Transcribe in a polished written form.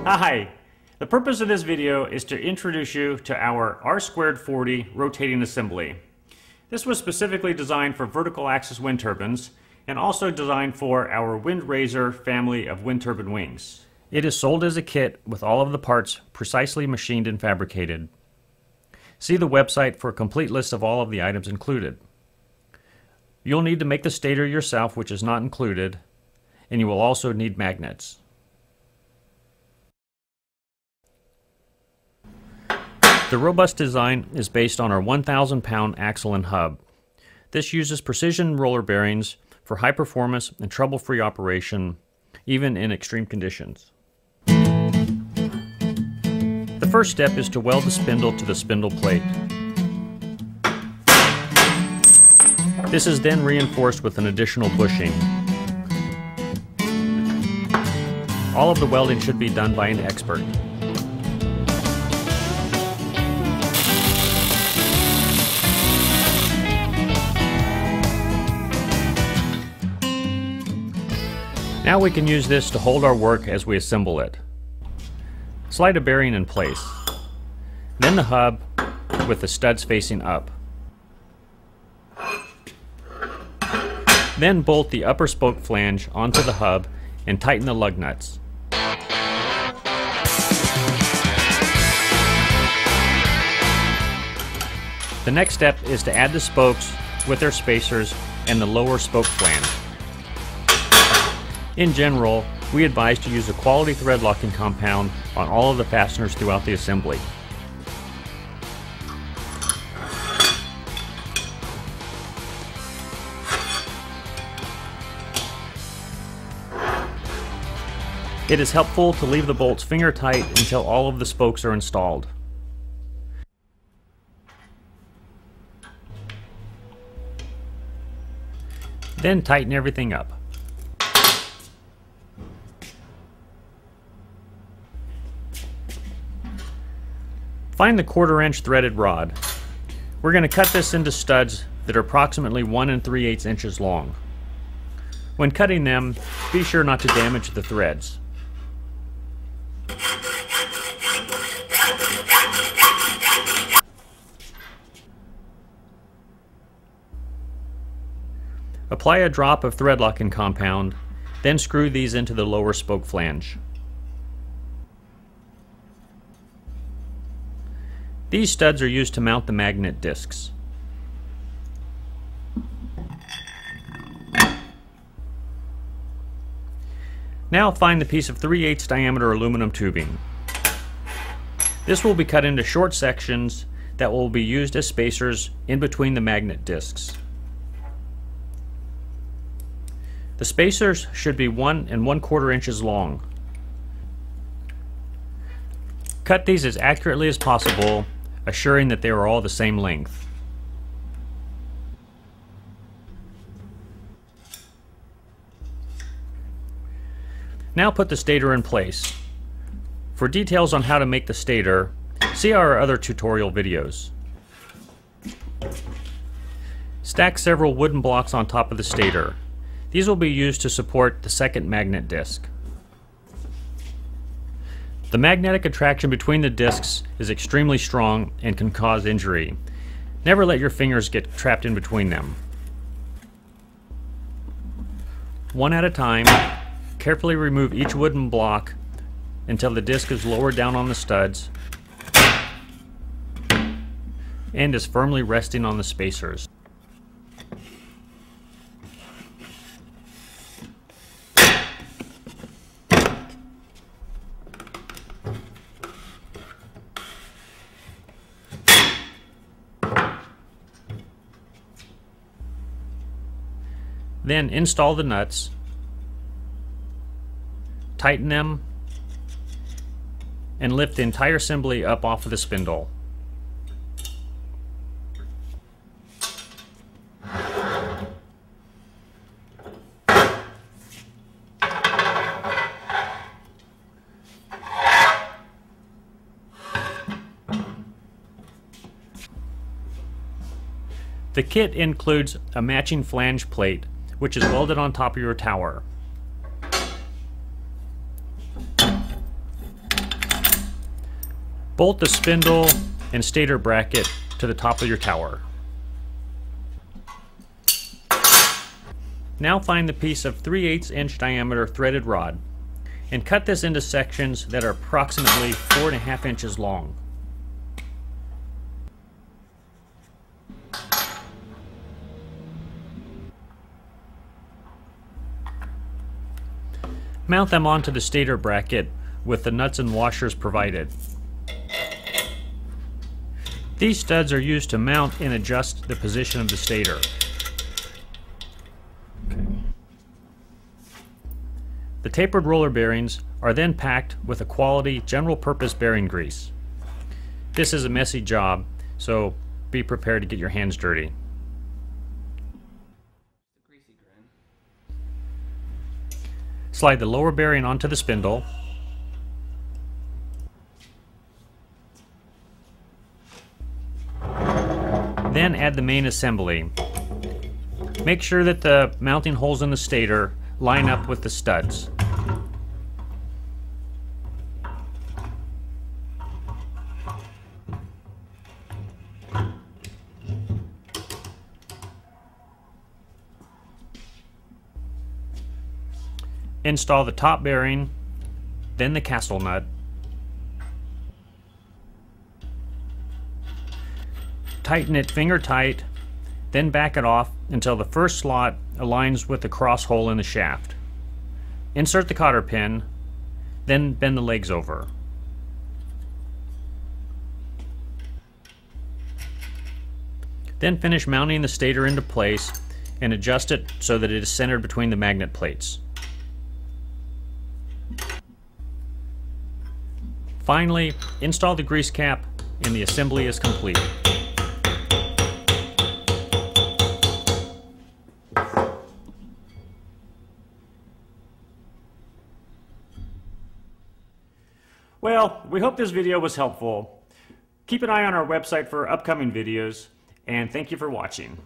Hi! The purpose of this video is to introduce you to our R²40 rotating assembly. This was specifically designed for vertical axis wind turbines and also designed for our WindRaiser family of wind turbine wings. It is sold as a kit with all of the parts precisely machined and fabricated. See the website for a complete list of all of the items included. You'll need to make the stator yourself, which is not included, and you will also need magnets. The robust design is based on our 1,000-pound axle and hub. This uses precision roller bearings for high performance and trouble-free operation, even in extreme conditions. The first step is to weld the spindle to the spindle plate. This is then reinforced with an additional bushing. All of the welding should be done by an expert. Now we can use this to hold our work as we assemble it. Slide a bearing in place, then the hub with the studs facing up. Then bolt the upper spoke flange onto the hub and tighten the lug nuts. The next step is to add the spokes with their spacers and the lower spoke flange. In general, we advise to use a quality thread locking compound on all of the fasteners throughout the assembly. It is helpful to leave the bolts finger tight until all of the spokes are installed. Then tighten everything up. Find the 1/4-inch threaded rod. We're going to cut this into studs that are approximately 1 3/8 inches long. When cutting them, be sure not to damage the threads. Apply a drop of thread locking compound, then screw these into the lower spoke flange. These studs are used to mount the magnet discs. Now find the piece of 3/8 diameter aluminum tubing. This will be cut into short sections that will be used as spacers in between the magnet discs. The spacers should be 1 1/4 inches long. Cut these as accurately as possible, assuring that they are all the same length. Now put the stator in place. For details on how to make the stator, see our other tutorial videos. Stack several wooden blocks on top of the stator. These will be used to support the second magnet disc. The magnetic attraction between the discs is extremely strong and can cause injury. Never let your fingers get trapped in between them. One at a time, carefully remove each wooden block until the disc is lowered down on the studs and is firmly resting on the spacers. Then install the nuts, tighten them, and lift the entire assembly up off of the spindle. The kit includes a matching flange plate, which is welded on top of your tower. Bolt the spindle and stator bracket to the top of your tower. Now find the piece of 3/8 inch diameter threaded rod and cut this into sections that are approximately 4.5 inches long. Mount them onto the stator bracket with the nuts and washers provided. These studs are used to mount and adjust the position of the stator. The tapered roller bearings are then packed with a quality general purpose bearing grease. This is a messy job, so be prepared to get your hands dirty. Slide the lower bearing onto the spindle. Then add the main assembly. Make sure that the mounting holes in the stator line up with the studs. Install the top bearing, then the castle nut. Tighten it finger tight, then back it off until the first slot aligns with the cross hole in the shaft. Insert the cotter pin, then bend the legs over. Then finish mounting the stator into place and adjust it so that it is centered between the magnet plates. Finally, install the grease cap and the assembly is complete. Well, we hope this video was helpful. Keep an eye on our website for upcoming videos, and thank you for watching.